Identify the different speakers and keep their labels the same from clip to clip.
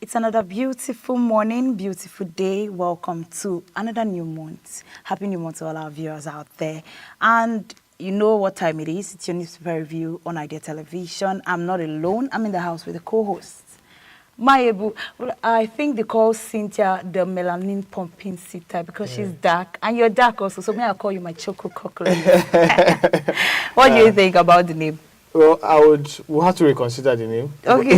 Speaker 1: It's another beautiful morning, beautiful day. Welcome to another new month. Happy new month to all our viewers out there. And you know what time it is. It's your newspaper review on Idea Television. I'm not alone. I'm in the house with the co-hosts. Maebu, I think they call Cynthia the melanin pumping sitter because she's dark. And you're dark also, so may I call you my choco chocolate? What do you think about the name?
Speaker 2: Well, we'll have to reconsider the name.
Speaker 1: Okay,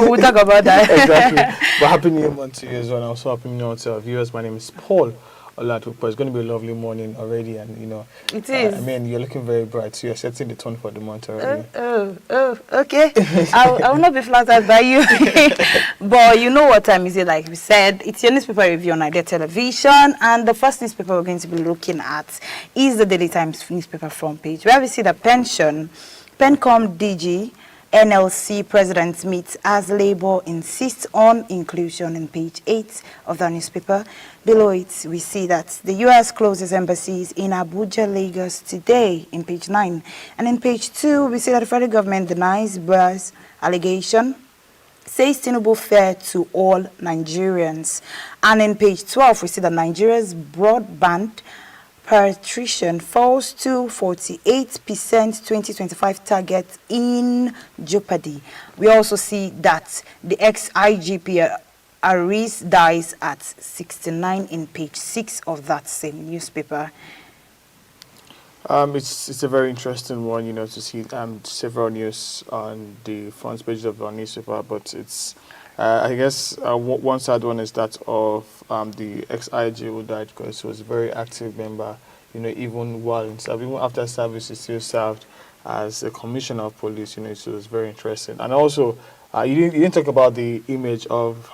Speaker 1: we'll talk about that.
Speaker 2: Exactly. But happy new month to you as well. And also happy new month to our viewers. My name is Paul Olatupo. It's going to be a lovely morning already. And, you know,
Speaker 1: it is.
Speaker 2: I mean, you're looking very bright. So you're setting the tone for the month already.
Speaker 1: Okay. I will not be flattered by you. But you know what time is it? Like we said, it's your newspaper review on Idea Television. And the first newspaper we're going to be looking at is the Daily Times newspaper front page, where we see the PENCOM DG NLC President meets as Labour insists on inclusion in page 8 of the newspaper. Below it, we see that the U.S. closes embassies in Abuja, Lagos today in page 9. And in page 2, we see that the federal government denies Buhari's allegation, says Tinubu fair to all Nigerians. And in page 12, we see that Nigeria's broadband penetration falls to 48% 2025 target in jeopardy. We also see that the ex-IGP Aris dies at 69 in page 6 of that same newspaper.
Speaker 2: It's a very interesting one, you know, to see several news on the front page of our newspaper, but it's I guess one sad one is that of the ex-IG who died because he was a very active member, you know, even while in service, even after service, he still served as a commissioner of police, you know, so it was very interesting. And also, you didn't talk about the image of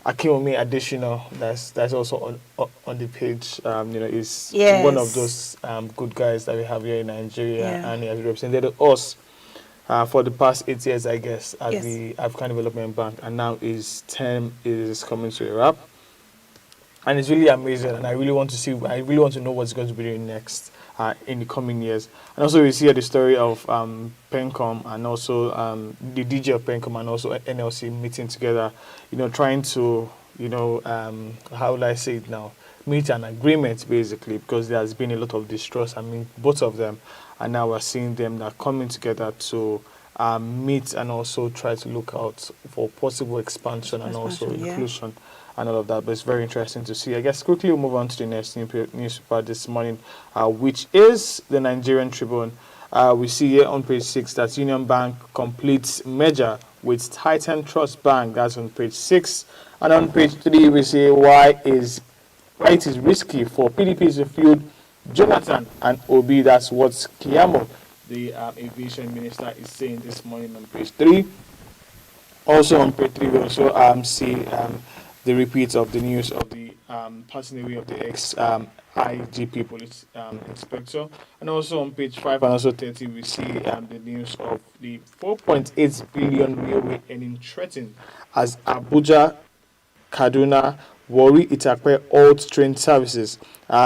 Speaker 2: Akinwumi Adesina that's also on the page, you know, is one of those good guys that we have here in Nigeria, and he has represented us for the past 8 years, I guess, at the African Development Bank, and now his term is coming to a wrap. And it's really amazing, and I really want to know what's going to be doing next in the coming years. And also we see the story of PENCOM and also the DJ of PENCOM and also NLC meeting together, you know, trying to, you know, how will I say it now, meet an agreement basically, because there has been a lot of distrust. I mean, both of them. And now we're seeing them that coming together to meet and also try to look out for possible expansion and also inclusion and all of that. But it's very interesting to see. I guess quickly we'll move on to the next newspaper this morning, which is the Nigerian Tribune. We see here on page 6 that Union Bank completes merger with Titan Trust Bank. That's on page 6. And on page 3, we see why it is risky for PDP to field Jonathan and Obi. That's what Kiyamo, the aviation minister, is saying this morning on page 3. Also on page 3, we also see the repeat of the news of the passing away of the ex-IGP police inspector. And also on page 5 and also 30, we see the news of the 4.8 billion railway earning threatened as Abuja, Kaduna, Warri Itakpe halt train services.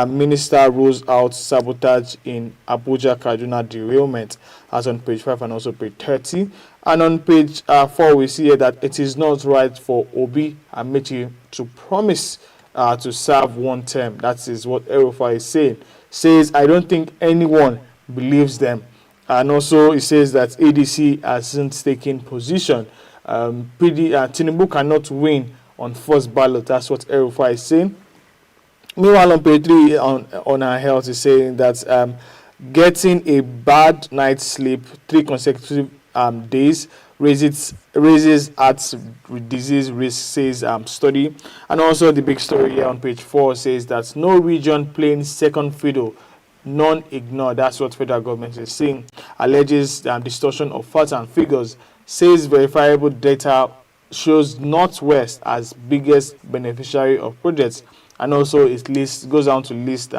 Speaker 2: Minister rules out sabotage in Abuja Kaduna derailment, as on page 5 and also page 30. And on page 4, we see here that it is not right for Obi Amechi to promise to serve one term. That is what Erufa is saying. Says, I don't think anyone believes them. And also, it says that ADC hasn't taken position. Tinubu cannot win on first ballot. That's what Erufa is saying. Meanwhile, on page 3 on our health is saying that getting a bad night's sleep 3 consecutive days raises heart disease risk, says study. And also the big story here on page 4 says that no region playing second fiddle, none ignore. That's what federal government is saying. Alleges distortion of facts and figures, says verifiable data shows Northwest as biggest beneficiary of projects, and also it goes down to list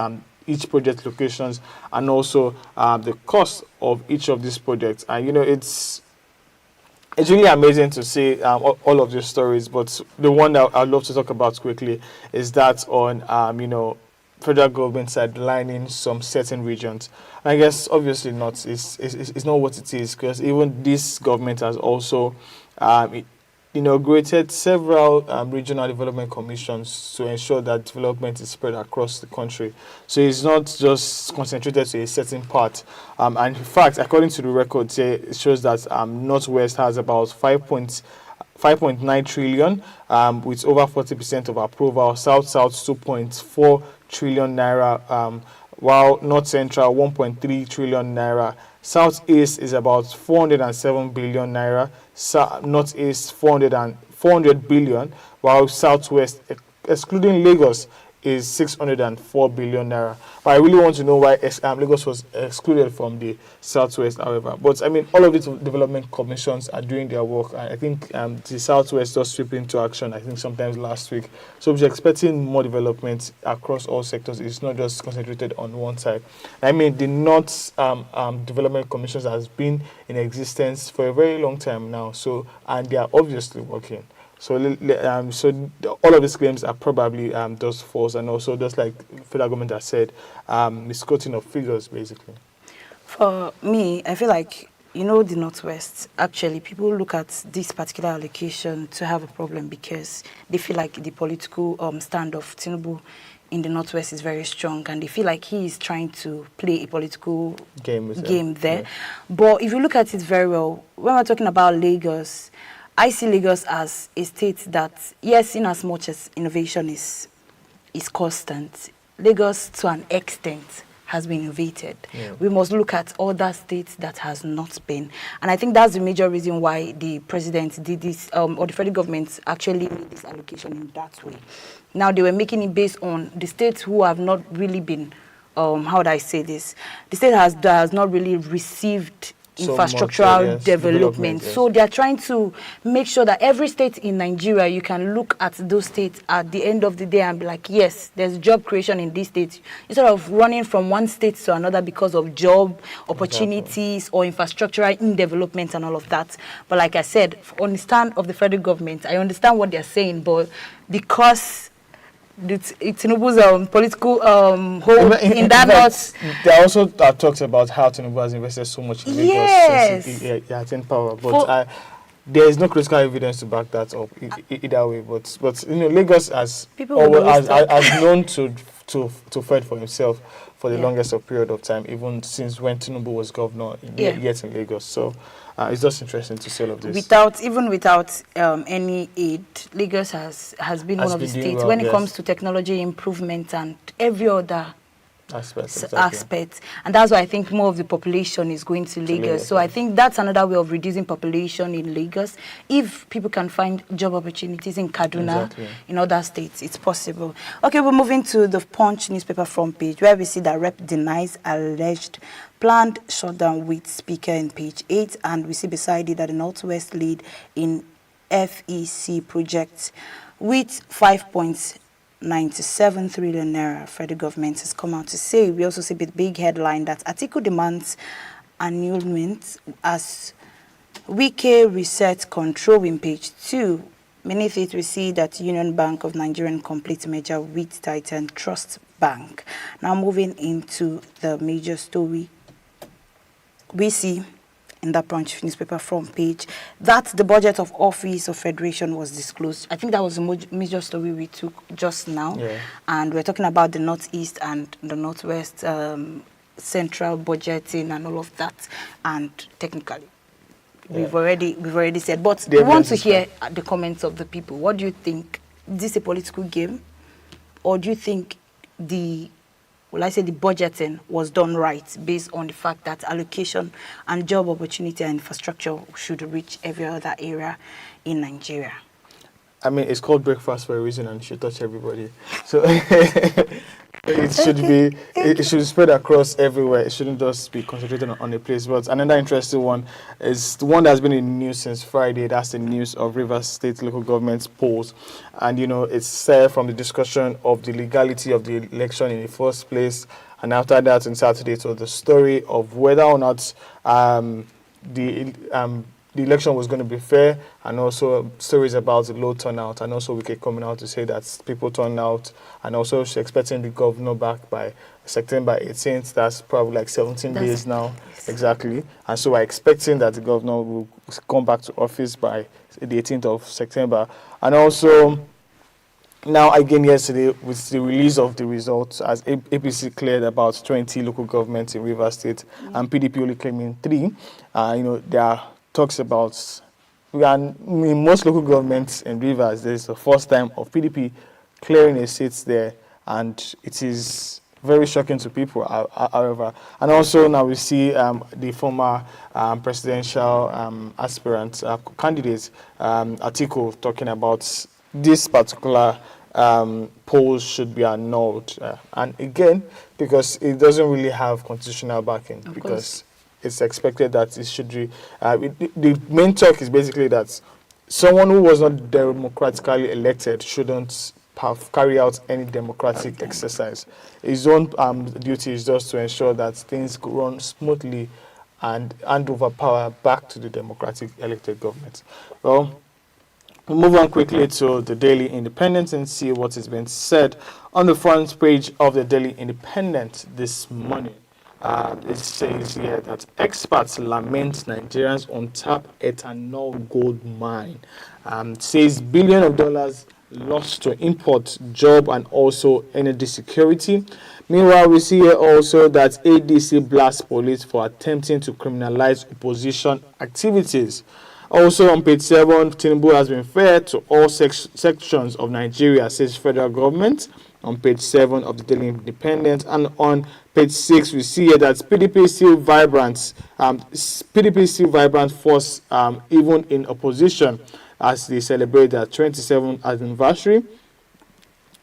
Speaker 2: each project locations and also the cost of each of these projects. And you know, it's really amazing to see all of these stories. But the one that I'd love to talk about quickly is that on you know, federal government sidelining some certain regions. And I guess obviously not. It's not what it is, because even this government has also inaugurated several regional development commissions to ensure that development is spread across the country. So it's not just concentrated to a certain part. And in fact, according to the records here, it shows that Northwest has about 5.9 trillion, with over 40% of approval. South 2.4 trillion naira, while North Central 1.3 trillion naira. Southeast is about 407 billion naira. Northeast 400 billion, while Southwest, excluding Lagos, is 604 billion naira. But I really want to know why Lagos was excluded from the Southwest, however. But I mean, all of the development commissions are doing their work. I think the Southwest just swept into action, I think, sometimes last week. So we're expecting more development across all sectors. It's not just concentrated on one side. I mean, the North Development Commissions has been in existence for a very long time now. So, and they are obviously working. So all of these claims are probably just false, and also just like federal government has said, misquoting of figures, basically.
Speaker 1: For me, I feel like, the Northwest, actually, people look at this particular allocation to have a problem because they feel like the political stand of Tinubu in the Northwest is very strong, and they feel like he is trying to play a political game there. Yeah. But if you look at it very well, when we're talking about Lagos, I see Lagos as a state that, yes, in as much as innovation is constant, Lagos to an extent has been innovated. Yeah. We must look at other states that has not been. And I think that's the major reason why the president did this, or the federal government actually made this allocation in that way. Now, they were making it based on the states who have not really been, how would I say this? The state that has not really received infrastructural development. Yes. So they are trying to make sure that every state in Nigeria, you can look at those states at the end of the day and be like, yes, there's job creation in these states. Instead of running from one state to another because of job opportunities or infrastructural development and all of that. But like I said, on the stand of the federal government, I understand what they're saying, but because Tinubu's political hold in that north.
Speaker 2: There also talks about how Tinubu has invested so much in Lagos since he attained power, but there is no critical evidence to back that up either way. But Lagos has known to fight for himself for the longest of period of time, even since when Tinubu was governor yet in Lagos. So it's just interesting to see all of this.
Speaker 1: Without any aid, Lagos has been one of the states when it comes to technology improvement and every other aspect. And that's why I think more of the population is going to Lagos. So I think that's another way of reducing population in Lagos. If people can find job opportunities in Kaduna, in other states, it's possible. Okay, we're moving to the Punch newspaper front page, where we see that Rep denies alleged planned shutdown with speaker in page 8, and we see beside it that the Northwest lead in FEC projects with 5.97 trillion naira. Federal government has come out to say. We also see the big headline that Atiku demands annulment as Wike reset control in page 2. Beneath it, we see that Union Bank of Nigeria complete merger with Titan Trust Bank. Now moving into the major story, we see in the Punch newspaper front page that the budget of Office of Federation was disclosed. I think that was the major story we took just now. Yeah. And we're talking about the Northeast and the Northwest central budgeting and all of that. And technically, we've already said. But we want to hear the comments of the people. What do you think? Is this a political game? Or do you think the budgeting was done right based on the fact that allocation and job opportunity and infrastructure should reach every other area in Nigeria?
Speaker 2: I mean, it's called breakfast for a reason and it should touch everybody. So it should spread across everywhere. It shouldn't just be concentrated on a place. But another interesting one is the one that's been in the news since Friday. That's the news of Rivers State local government polls. And, it's from the discussion of the legality of the election in the first place. And after that, on Saturday, it was the story of whether or not the the election was going to be fair, and also stories about the low turnout, and also Wike coming out to say that people turned out, and also she's expecting the governor back by September 18th. That's probably like 17 days now, exactly. And so we're expecting that the governor will come back to office by the 18th of September. And also, now again yesterday, with the release of the results, as APC cleared about 20 local governments in Rivers State, and PDP only claiming 3, there are talks about, in most local governments in Rivers, there is the first time of PDP clearing a seat there, and it is very shocking to people, however. And also now we see the former presidential aspirant candidate, Atiku, talking about this particular polls should be annulled. And again, because it doesn't really have constitutional backing, because it's expected that it should be, the main talk is basically that someone who was not democratically elected shouldn't carry out any democratic exercise. His own duty is just to ensure that things run smoothly and hand over power back to the democratic elected government. Well, we'll move on quickly to the Daily Independent and see what has been said on the front page of the Daily Independent this morning. It says here that experts lament Nigerians untap ethanol gold mine. Says billion of dollars lost to import, job, and also energy security. Meanwhile, we see here also that ADC blasts police for attempting to criminalize opposition activities. Also on page 7, Tinubu has been fair to all sections of Nigeria, says federal government. On page 7 of the Daily Independent, and on page 6 we see here that PDP still vibrant force even in opposition as they celebrate their 27th anniversary.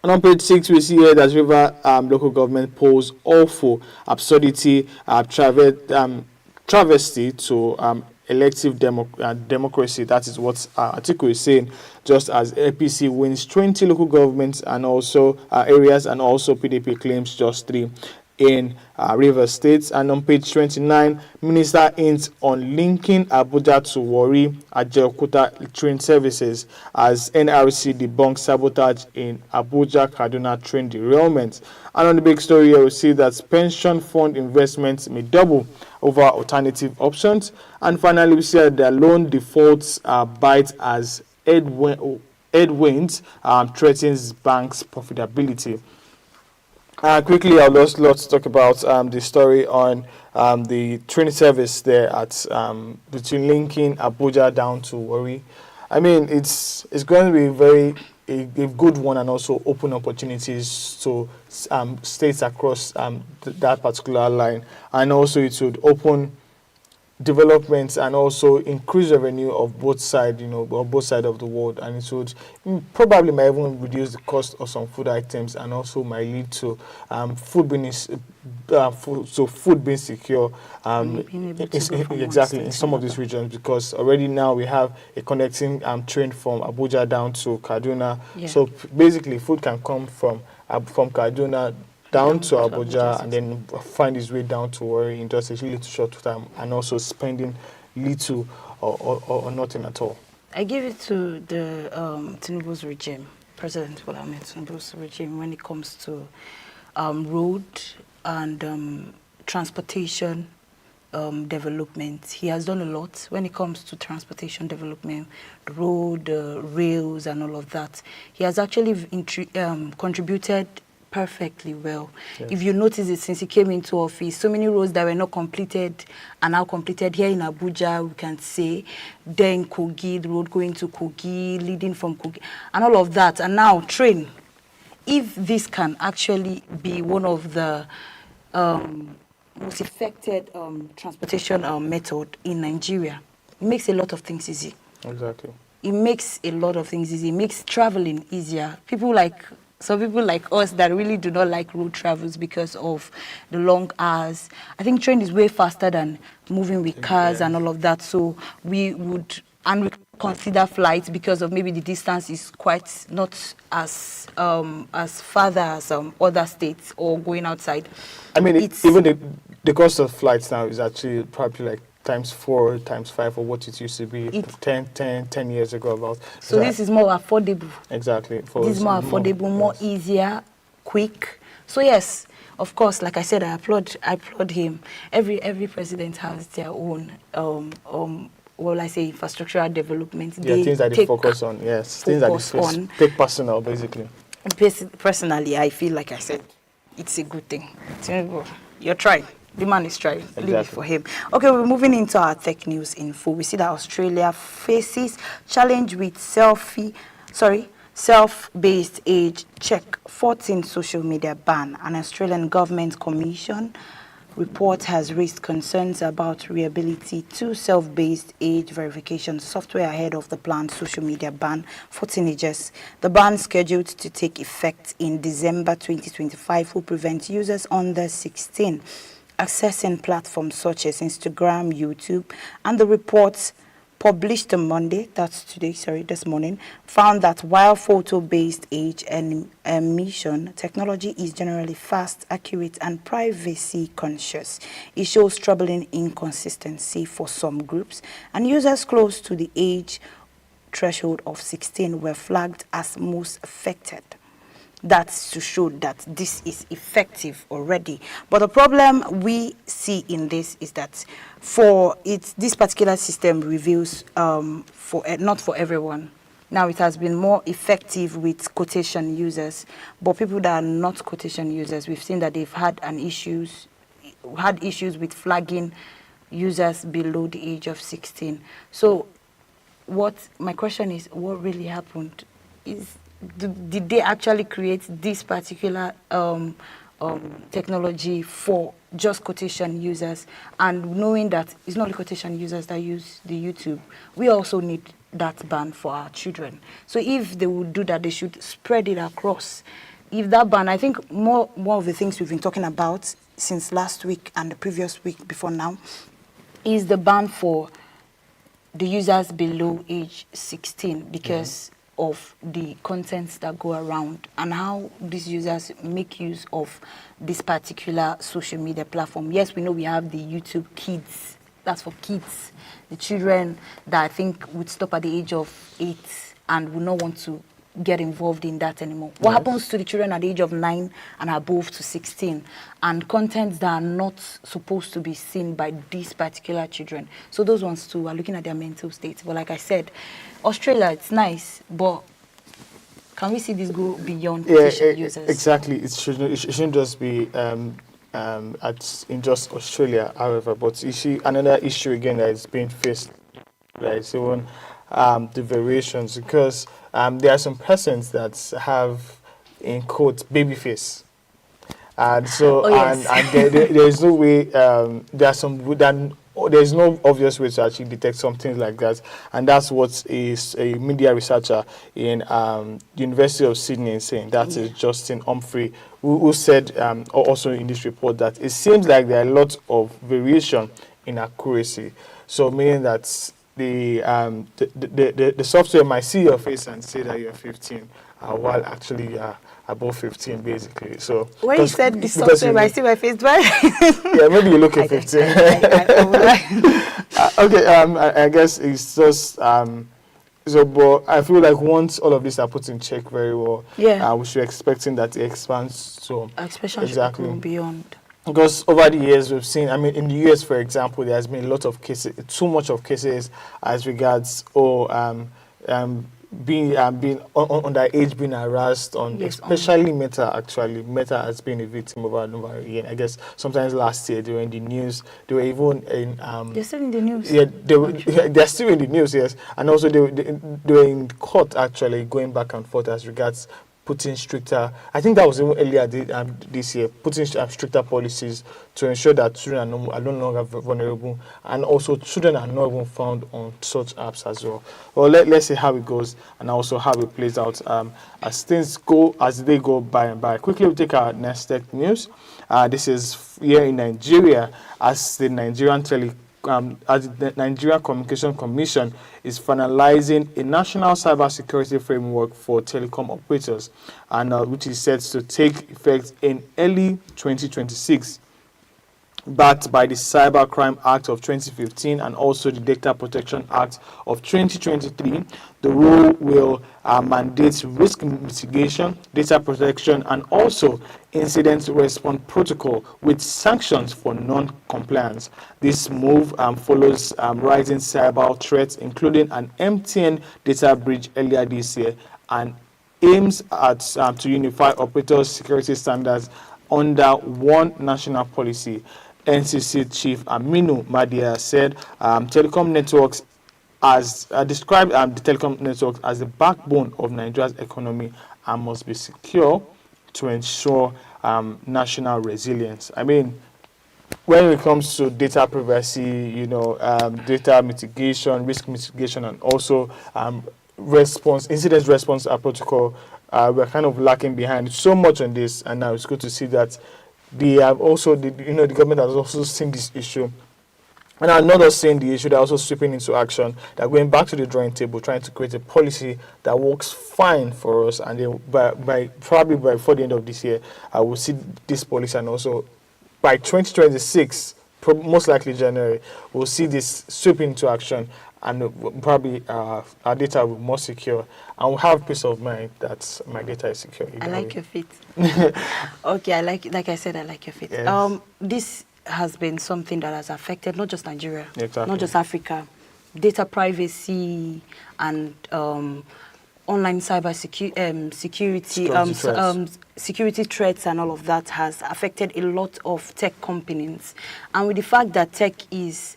Speaker 2: And on page 6 we see here that River local government polls awful absurdity, travesty to elective democracy. That is what Atiku is saying, just as APC wins 20 local governments and also areas, and also PDP claims just 3 in Rivers State. And on page 29, Minister hints on linking Abuja to Warri Ajaokuta train services as NRC debunks sabotage in Abuja Kaduna train derailment. And on the big story here, we see that pension fund investments may double over alternative options. And finally, we see that the loan defaults bite as headwinds threatens banks' profitability. Quickly, I'd just love to talk about the story on the train service there at between linking Abuja down to Warri. I mean, it's going to be a good one, and also open opportunities to states across that particular line, and also it would open developments and also increase revenue of both sides, of both sides of the world, and it would probably might even reduce the cost of some food items, and also might lead to food being secure exactly in some of these regions, because already now we have a connecting train from Abuja down to Kaduna. So basically food can come from Kaduna down to Abuja and then find his way down to Warri in just a little short time, and also spending little or nothing at all.
Speaker 1: I give it to the Tinubu's regime, President Bola Ahmed Tinubu's regime, when it comes to road and transportation development. He has done a lot when it comes to transportation development, road, rails, and all of that. He has actually contributed perfectly well. Yes. If you notice it, since he came into office, so many roads that were not completed are now completed. Here in Abuja, we can say, then Kogi, the road going to Kogi, leading from Kogi, and all of that. And now train. If this can actually be one of the most effective transportation method in Nigeria, it makes a lot of things easy.
Speaker 2: Exactly.
Speaker 1: It makes a lot of things easy. It makes traveling easier. Some people like us that really do not like road travels because of the long hours. I think train is way faster than moving with cars and all of that. So we would consider flights because of maybe the distance is quite not as farther as other states or going outside.
Speaker 2: I mean, even the cost of flights now is actually probably like times 4, times 5 of what it used to be 10 years ago about.
Speaker 1: So this is more affordable.
Speaker 2: Exactly.
Speaker 1: This is more affordable, more
Speaker 2: yes.
Speaker 1: easier, quick. So yes, of course, like I said, I applaud him. Every president has their own what will I say, infrastructural development.
Speaker 2: Yeah, things that they focus on. Yes, things that they take personal, basically.
Speaker 1: Personally, I feel like I said, it's a good thing. You're trying. The man is trying.
Speaker 2: Exactly.
Speaker 1: Leave it for him. Okay, we're moving into our tech news info. We see that Australia faces challenge with self-based age check, 14 social media ban. An Australian government commission report has raised concerns about reliability to self-based age verification software ahead of the planned social media ban for teenagers. The ban, scheduled to take effect in December 2025, will prevent users under 16 accessing platforms such as Instagram, YouTube, and the reports published on Monday, this morning, found that while photo-based age and emission technology is generally fast, accurate, and privacy conscious, it shows troubling inconsistency for some groups, and users close to the age threshold of 16 were flagged as most affected. That's to show that this is effective already. But the problem we see in this is that this particular system reveals not for everyone. Now it has been more effective with quotation users, but people that are not quotation users, we've seen that they've had issues with flagging users below the age of 16. So my question is, what really happened? Did they actually create this particular technology for just quotation users? And knowing that it's not only quotation users that use the YouTube, we also need that ban for our children. So if they would do that, they should spread it across. If that ban, I think more of the things we've been talking about since last week and the previous week before now, is the ban for the users below age 16, because of the contents that go around and how these users make use of this particular social media platform. Yes, we know we have the YouTube Kids. That's for kids, the children that I think would stop at the age of 8 and would not want to get involved in that anymore. What happens to the children at the age of 9 and above to 16, and contents that are not supposed to be seen by these particular children? So those ones too are looking at their mental state. But like I said, Australia, it's nice, but can we see this go beyond quotation users?
Speaker 2: Exactly. It shouldn't just be in just Australia, however, but you see another issue again that is being faced, right? So the variations, because there are some persons that have, in quotes, baby face. And so, and there is no way, there's no obvious way to actually detect something like that. And that's what is a media researcher in the University of Sydney is saying. That is Justin Humphrey, who said also in this report that it seems like there are a lot of variation in accuracy. So meaning that the software might see your face and say that you're 15, while actually you are above 15, basically. So
Speaker 1: when you said the software might see my face,
Speaker 2: yeah, maybe you look at 15. Okay, I guess it's just but I feel like once all of these are put in check very well, we should be expecting that it expands to
Speaker 1: exactly beyond.
Speaker 2: Because over the years we've seen, I mean, in the US, for example, there has been a lot of cases, too much of cases as regards being underage, being harassed on, especially Meta. Actually, Meta has been a victim over and over again. I guess sometimes last year they were in the news. They were even in.
Speaker 1: They're still in the news.
Speaker 2: Yeah, they're still in the news. Yes, and also they were in court actually, going back and forth as regards putting stricter, I think that was even earlier this year, putting stricter policies to ensure that children are no longer vulnerable, and also children are not even found on such apps as well. Well, let's see how it goes and also how it plays out as they go by and by. Quickly, we'll take our next tech news. This is here in Nigeria, as the Nigerian Communication Commission is finalizing a national cybersecurity framework for telecom operators, and which is set to take effect in early 2026. backed by the Cybercrime Act of 2015 and also the Data Protection Act of 2023. The rule will mandate risk mitigation, data protection, and also incident response protocol with sanctions for non-compliance. This move follows rising cyber threats, including an MTN data breach earlier this year, and aims at to unify operators' security standards under one national policy. NCC Chief Aminu Madia said telecom networks as described the telecom networks as the backbone of Nigeria's economy and must be secure to ensure national resilience. I mean, when it comes to data privacy, data mitigation, risk mitigation, and also incident response protocol, we're kind of lacking behind so much on this, and now it's good to see that they have also, the government has also seen this issue. And are not just saying the issue, they're also sweeping into action. They're going back to the drawing table, trying to create a policy that works fine for us. And then probably before the end of this year, I will see this policy, and also by 2026, most likely January, we'll see this sweep into action, and probably our data will be more secure, and we'll have peace of mind that my data is secure.
Speaker 1: I like your fit. Okay, like I said, I like your fit.
Speaker 2: Yes.
Speaker 1: This has been something that has affected not just Nigeria,
Speaker 2: Exactly.
Speaker 1: not just Africa. Data privacy and online cyber security threats and all of that has affected a lot of tech companies. And with the fact that tech is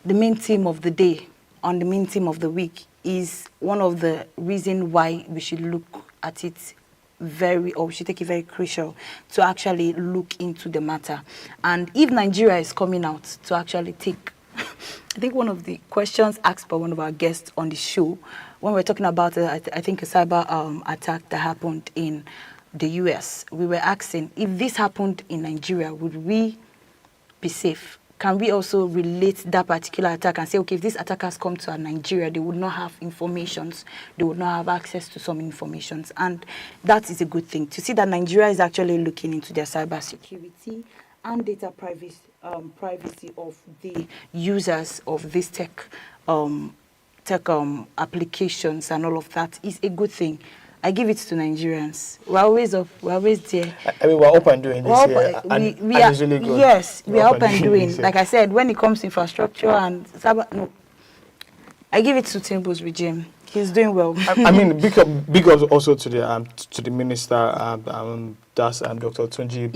Speaker 1: the main theme of the day, on the main theme of the week, is one of the reasons why we should look at it we should take it very crucial to actually look into the matter. And if Nigeria is coming out to actually take, I think one of the questions asked by one of our guests on the show, when we're talking about, I think, a cyber attack that happened in the US, we were asking, if this happened in Nigeria, would we be safe? Can we also relate that particular attack and say, okay, if these attackers come to Nigeria, they would not have informations, they would not have access to some informations. And that is a good thing. To see that Nigeria is actually looking into their cyber security and data privacy of the users of these tech applications and all of that is a good thing. I give it to Nigerians. We're always up. We're always there.
Speaker 2: I mean, we're up and doing this here.
Speaker 1: We are
Speaker 2: really good.
Speaker 1: Yes, we are up and doing.
Speaker 2: This
Speaker 1: Like I said, when it comes to infrastructure and cyber, no, I give it to Tinubu's regime. He's doing well.
Speaker 2: I mean, big up also to the minister, that's Dr. Tunji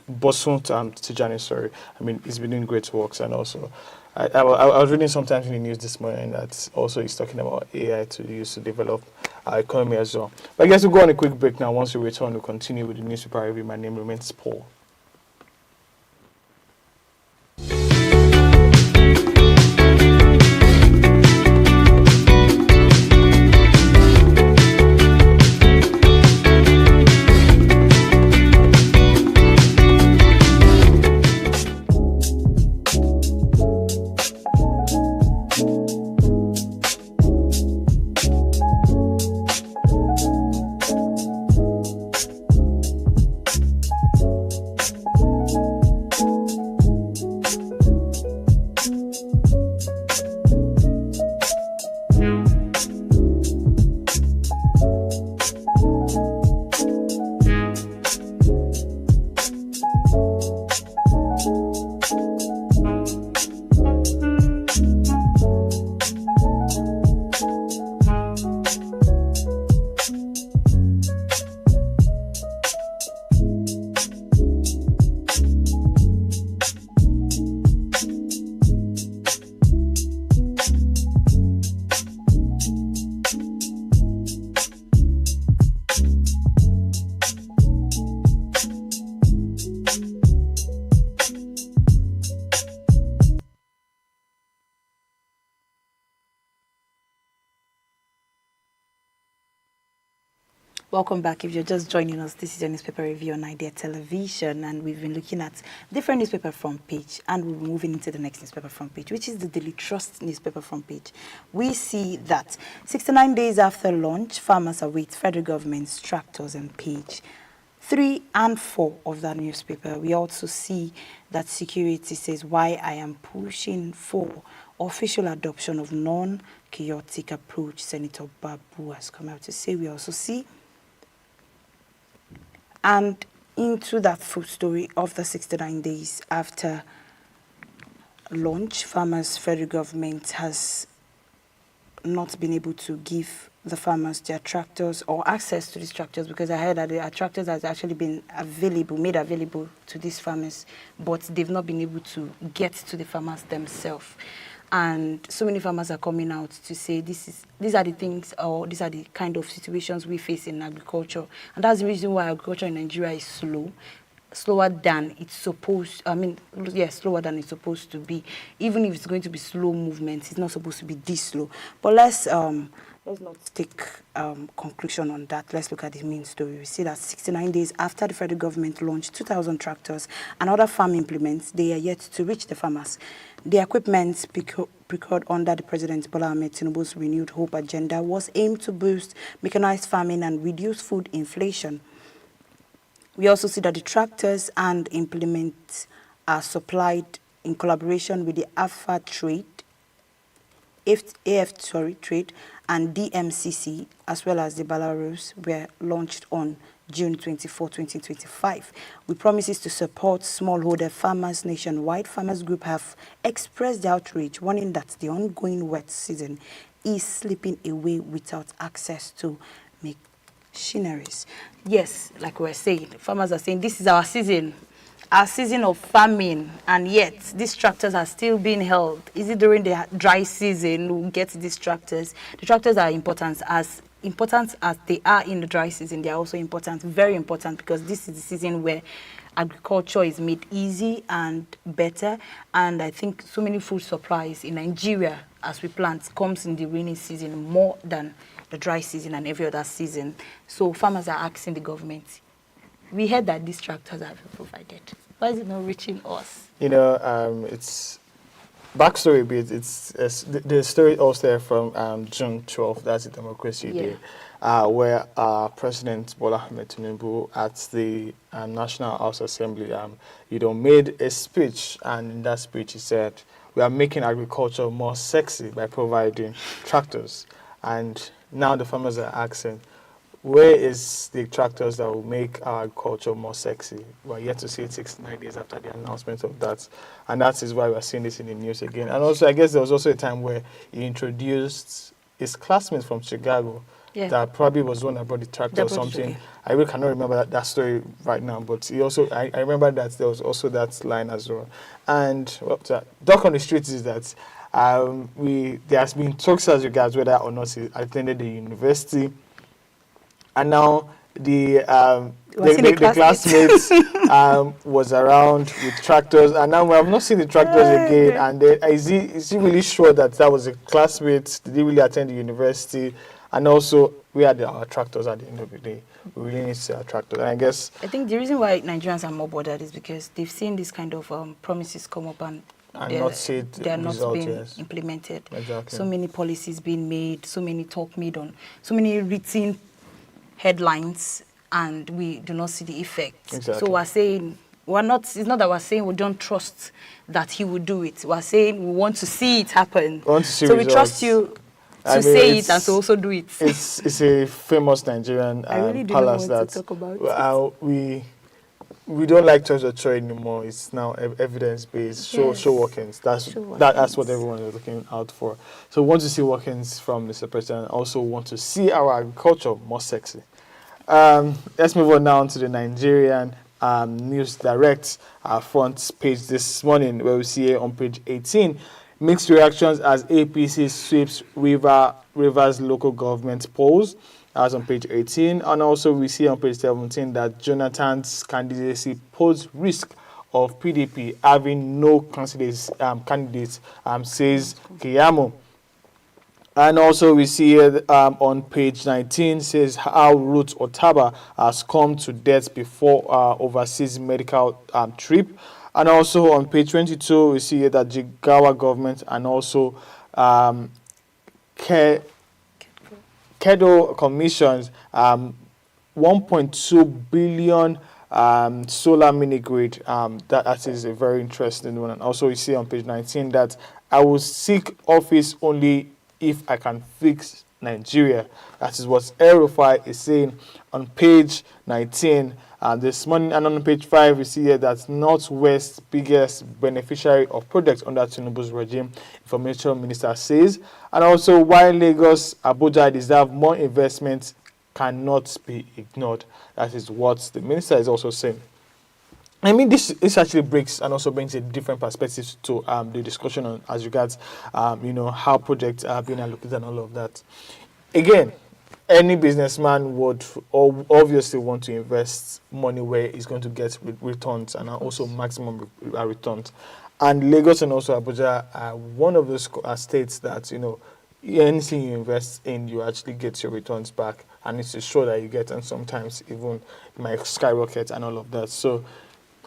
Speaker 2: Bosun Tijani. Sorry, I mean, he's been doing great works, and also. I was reading sometimes in the news this morning that also he's talking about AI to use to develop our economy as well. But I guess we'll go on a quick break now. Once we return, we'll continue with the newspaper review. My name remains Paul.
Speaker 1: Welcome back. If you're just joining us, this is your newspaper review on Idea Television, and we've been looking at different newspaper front page, and we're moving into the next newspaper front page, which is the Daily Trust newspaper front page. We see that 69 days after launch, farmers await federal government's tractors on page 3 and 4 of that newspaper, we also see that security says why I am pushing for official adoption of non-chaotic approach. Senator Babu has come out to say. We also see, and into that full story of the 69 days after launch, farmers, federal government has not been able to give the farmers their tractors or access to these tractors, because I heard that the tractors has actually been made available to these farmers, but they've not been able to get to the farmers themselves. And so many farmers are coming out to say these are the things, or these are the kind of situations we face in agriculture. And that's the reason why agriculture in Nigeria is slower than it's supposed, slower than it's supposed to be. Even if it's going to be slow movement, it's not supposed to be this slow. But let's not take conclusion on that. Let's look at the main story. We see that 69 days after the federal government launched 2,000 tractors and other farm implements, they are yet to reach the farmers. The equipment procured under the President Bola Ahmed Tinubu's Renewed Hope agenda was aimed to boost mechanized farming and reduce food inflation. We also see that the tractors and implements are supplied in collaboration with the Trade and DMCC, as well as the Belarus, were launched on June 24, 2025. With promises to support smallholder farmers nationwide, Farmers Group have expressed their outrage, warning that the ongoing wet season is slipping away without access to machineries. Yes, like we were saying, farmers are saying this is our season of farming, and yet these tractors are still being held. Is it during the dry season we'll get these tractors? The tractors are important as they are in the dry season. They are also important, very important, because this is the season where agriculture is made easy and better. And I think so many food supplies in Nigeria, as we plant, comes in the rainy season more than the dry season and every other season. So farmers are asking the government, we heard that these tractors have been provided. Why is it not reaching us?
Speaker 2: It's backstory a bit. It's the story also there from June 12th. That's the Democracy Day, where President Bola Ahmed Tinubu at the National House Assembly, made a speech, and in that speech he said, "We are making agriculture more sexy by providing tractors." And now the farmers are asking, where is the tractors that will make our agriculture more sexy? We're yet to see it 69 days after the announcement of that. And that is why we're seeing this in the news again. And also, I guess there was also a time where he introduced his classmates from Chicago. Yeah. That probably was one that brought the tractor or something. I really cannot remember that story right now, but he also, I remember that there was also that line as well. And talk on the streets is that there has been talks as regards whether or not he attended the university. And now the classmates was around with tractors, and now we have not seen the tractors again. And then, is he really sure that was a classmate? Did he really attend the university? And also, where are our tractors at the end of the day? We really need to see our tractors. And I
Speaker 1: think the reason why Nigerians are more bothered is because they've seen this kind of promises come up and they're not being implemented. Exactly. So many policies being made, so many talk made on, so many written headlines, and we do not see the effect. Exactly. So we're saying it's not that we're saying we don't trust that he will do it. We're saying we want to see it happen. So results. We trust you to say it and to also do it.
Speaker 2: It's a famous Nigerian
Speaker 1: I really
Speaker 2: palace
Speaker 1: that to talk about
Speaker 2: we don't like church or church anymore. It's now evidence based. Show workings. That's what everyone is looking out for. So we want to see workings from Mr. President. Also want to see our agriculture more sexy. Let's move on now to the Nigerian News Direct front page this morning, where we see on page 18 mixed reactions as APC sweeps Rivers local government polls. That's on page 18. And also we see on page 17 that Jonathan's candidacy posed risk of PDP having no candidates, says Keyamo. And also we see on page 19 says how Ruth Otaba has come to death before overseas medical trip. And also on page 22 we see that Jigawa government and also Kedo commissions 1.2 billion solar mini grid. That is a very interesting one. And also, you see on page 19 that I will seek office only if I can fix Nigeria. That is what El-Rufai is saying on page 19. This morning, and on page 5, we see here that Northwest biggest beneficiary of projects under Tinubu's regime, Information Minister says. And also, while Lagos, Abuja deserve more investment, cannot be ignored. That is what the minister is also saying. I mean, this actually breaks and also brings a different perspective to the discussion on as regards, how projects are being allocated and all of that. Again, any businessman would obviously want to invest money where he's going to get returns and also maximum returns. And Lagos and also Abuja are one of those states that, anything you invest in, you actually get your returns back, and it's sure that you get, and sometimes even it might skyrocket and all of that. So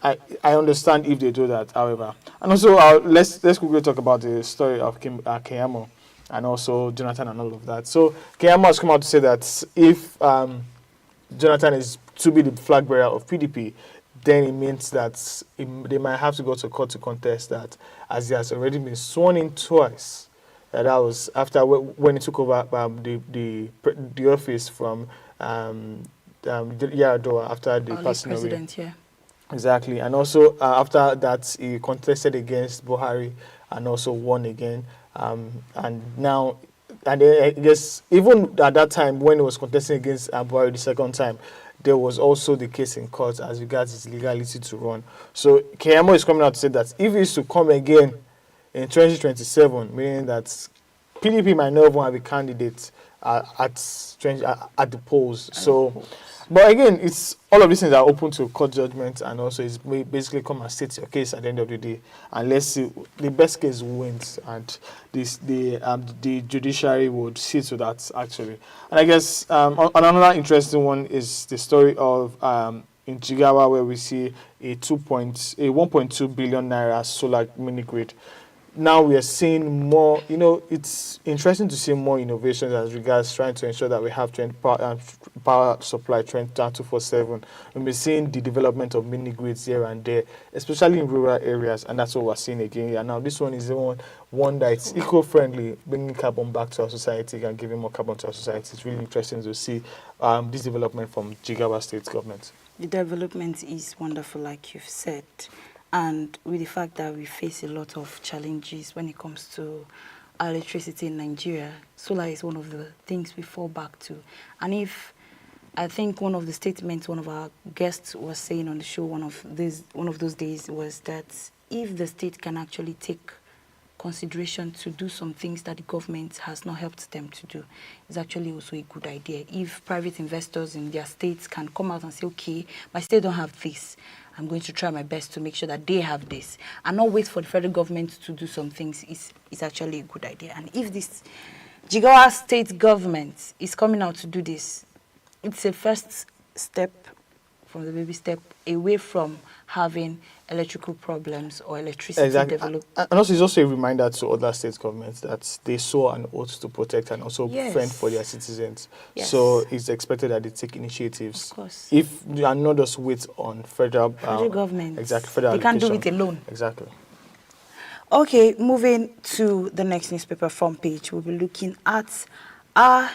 Speaker 2: I understand if they do that, however. And also, let's quickly talk about the story of Keyamo and also Jonathan and all of that. So Keyamo has come out to say that if Jonathan is to be the flag bearer of PDP, then it means that they might have to go to court to contest that, as he has already been sworn in twice. That was after when he took over the office from Yaradua after the passing away.
Speaker 1: Yeah.
Speaker 2: Exactly, and also after that he contested against Buhari and also won again. And now, and I guess even at that time when he was contesting against Buhari the second time, there was also the case in court as regards his legality to run. So Keyamo is coming out to say that if he is to come again in 2027, meaning that PDP might not even have a candidate at the polls. So, but again, it's all of these things are open to court judgment, and also it's basically come and state your case at the end of the day, and let's see the best case wins, and the judiciary would see to that actually. And I guess another interesting one is the story of in Jigawa, where we see a 1.2 billion naira solar mini grid. Now we are seeing more, it's interesting to see more innovations as regards trying to ensure that we have power supply 24/7. And we're seeing the development of mini grids here and there, especially in rural areas, and that's what we're seeing again. And now this one is the one that is eco-friendly, bringing carbon back to our society and giving more carbon to our society. It's really interesting to see this development from Jigawa State government.
Speaker 1: The development is wonderful, like you've said. And with the fact that we face a lot of challenges when it comes to electricity in Nigeria, solar is one of the things we fall back to. And I think one of the statements one of our guests was saying on the show one of those days was that if the state can actually take consideration to do some things that the government has not helped them to do, it's actually also a good idea. If private investors in their states can come out and say, okay, my state don't have this, I'm going to try my best to make sure that they have this, and not wait for the federal government to do some things, is actually a good idea. And if this Jigawa state government is coming out to do this, it's a first step from the baby step away from having electrical problems or electricity develop.
Speaker 2: And also, it's also a reminder to other state governments that they saw an oath to protect and also fend for their citizens.
Speaker 1: Yes.
Speaker 2: So it's expected that they take initiatives.
Speaker 1: Of course.
Speaker 2: If they are not just wait on federal
Speaker 1: government.
Speaker 2: Exactly. Federal
Speaker 1: they can't do it alone.
Speaker 2: Exactly.
Speaker 1: Okay, moving to the next newspaper front page, we'll be looking at our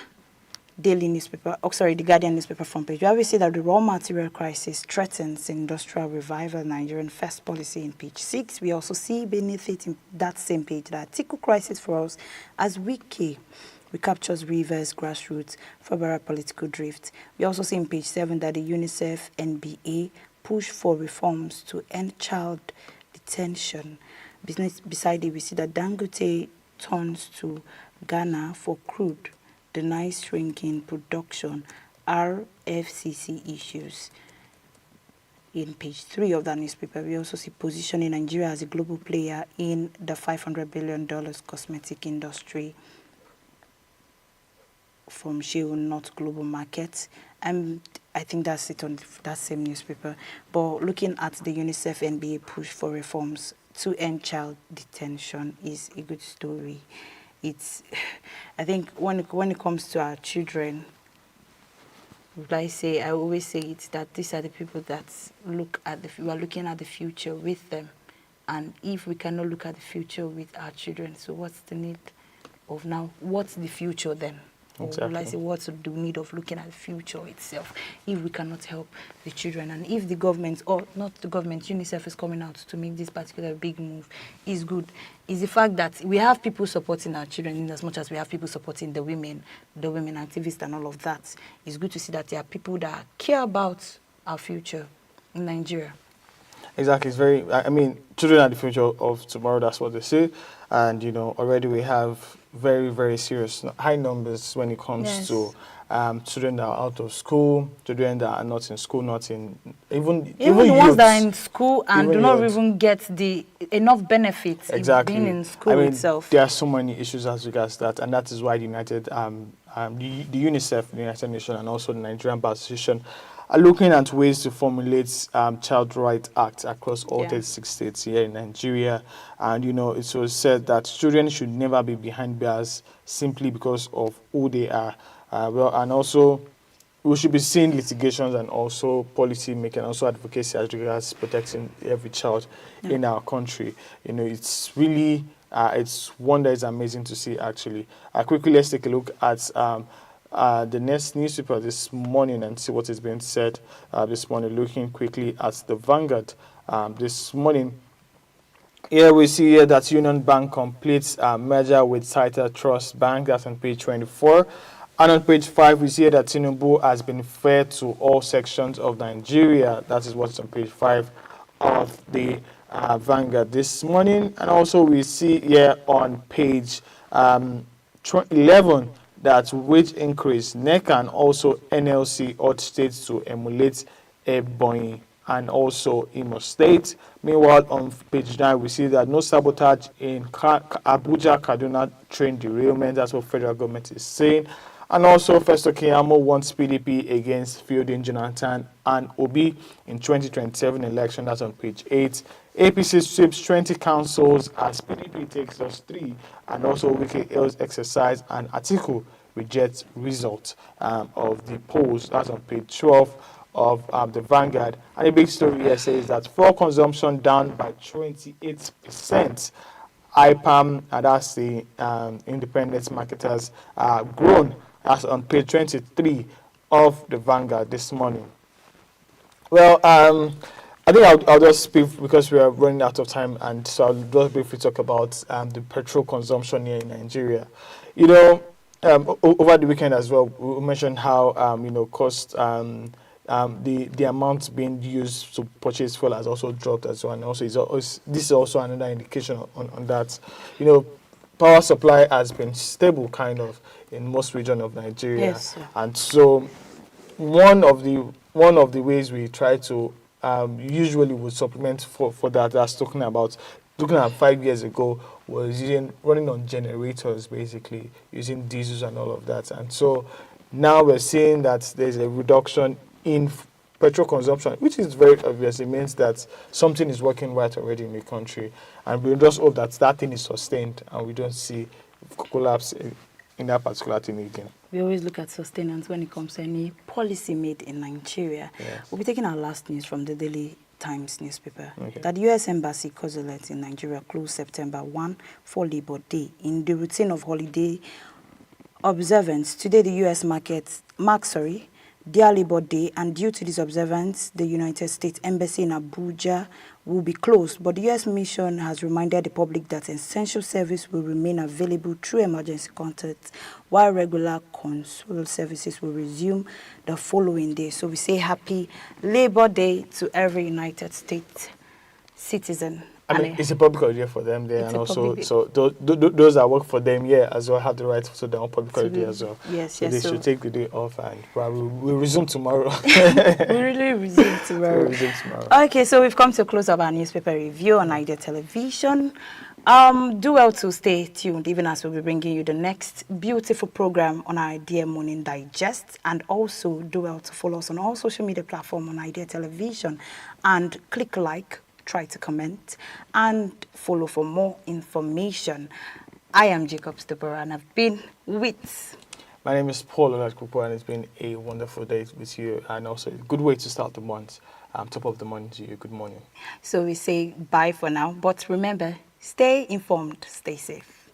Speaker 1: daily newspaper, the Guardian newspaper front page, where we see that the raw material crisis threatens industrial revival, Nigerian first policy in page 6. We also see beneath it in that same page that article crisis for us as Wiki recaptures rivers, grassroots, February political drift. We also see in page 7 that the UNICEF NBA push for reforms to end child detention. Beside it, we see that Dangote turns to Ghana for crude, denies shrinking production, RFCC issues. In page 3 of that newspaper, we also see positioning Nigeria as a global player in the $500 billion cosmetic industry from Sheo Not Global Market. And I think that's it on that same newspaper. But looking at the UNICEF NBA push for reforms to end child detention is a good story. I think when it comes to our children, would I say, I always say it, that these are the people that we are looking at the future with them. And if we cannot look at the future with our children, so what's the need of now? What's the future then? Or will I say, what's the need of looking at the future itself if we cannot help the children? And if the government, or not the government, UNICEF is coming out to make this particular big move, is good. Is the fact that we have people supporting our children in as much as we have people supporting the women activists and all of that. It's good to see that there are people that care about our future in Nigeria.
Speaker 2: Exactly. It's very, I mean, children are the future of tomorrow, that's what they say. And, you know, already we have very, very serious, high numbers when it comes to children that are out of school, children that are not in school, not in, even
Speaker 1: the ones that are in
Speaker 2: youths,
Speaker 1: school and do not even get the enough benefits
Speaker 2: exactly.
Speaker 1: being in school itself.
Speaker 2: There are so many issues as regards that, and that is why the United, the UNICEF, the United Nations, and also the Nigerian Bar Association are looking at ways to formulate child rights acts across all 36 states here in Nigeria. And, you know, it was said that children should never be behind bars simply because of who they are. And also, we should be seeing litigations and also policy making, also advocacy as regards protecting every child in our country. You know, it's really, it's one that is amazing to see, actually. Quickly, let's take a look at the next newspaper this morning and see what is being said this morning. Looking quickly at the Vanguard this morning. Here we see here that Union Bank completes merger with Cider Trust Bank. That's on page 24. And on page 5, we see that Tinubu has been fair to all sections of Nigeria. That is what's on page 5 of the Vanguard this morning. And also we see here on page 11 that wage increase, NEC and also NLC urge states to emulate Ebonyi and also Imo State. Meanwhile, on page 9, we see that no sabotage in Abuja, Kaduna train derailment. That's what federal government is saying. And also, Festo Keyamo wants PDP against fielding Jonathan and Obi in 2027 election. That's on page 8. APC sweeps 20 councils as PDP takes us 3. And also, Wiki Hills exercise and Atiku rejects result of the polls. That's on page 12 of the Vanguard. And the big story here says that fuel consumption down by 28%. IPAM, that's the independent marketers, grown. That's on page 23 of the Vanguard this morning. Well, I think I'll just speak because we are running out of time, and so I'll just briefly talk about the petrol consumption here in Nigeria. You know, over the weekend as well, we mentioned how you know, cost the amount being used to purchase fuel has also dropped as well, and also this is also another indication on that. You know, power supply has been stable kind of in most regions of Nigeria, and so one of the ways we try to usually would supplement for that, that's looking at 5 years ago, was running on generators, basically using diesels and all of that. And so now we're seeing that there's a reduction in petrol consumption, which is very obvious. It means that something is working right already in the country, and we just hope that that thing is sustained and we don't see collapse in that particular thing again.
Speaker 1: We always look at sustenance when it comes to any policy made in Nigeria. We'll be taking our last news from the Daily Times newspaper. That U.S. Embassy consulate in Nigeria closed September 1 for Labor Day. In the routine of holiday observance, today the U.S. marks their Labor Day, and due to this observance, the United States Embassy in Abuja will be closed. But the U.S. mission has reminded the public that essential service will remain available through emergency contacts, while regular consular services will resume the following day. So we say happy Labor Day to every United States citizen.
Speaker 2: I mean, it's a public holiday for them there, and also so those that work for them as well have the right to their own public holiday as well. So they should take the day off, and we'll resume tomorrow.
Speaker 1: We really resume tomorrow. Okay, so we've come to close of our newspaper review on Idea Television. Do well to stay tuned, even as we'll be bringing you the next beautiful program on Idea Morning Digest, and also do well to follow us on all social media platforms on Idea Television, and click like, try to comment, and follow for more information. I am Jacobs Deborah, and I've been with
Speaker 2: My name is Paul Oladkupo, and it's been a wonderful day with you, and also a good way to start the month. Top of the month to you. Good morning.
Speaker 1: So we say bye for now, but remember, stay informed, stay safe.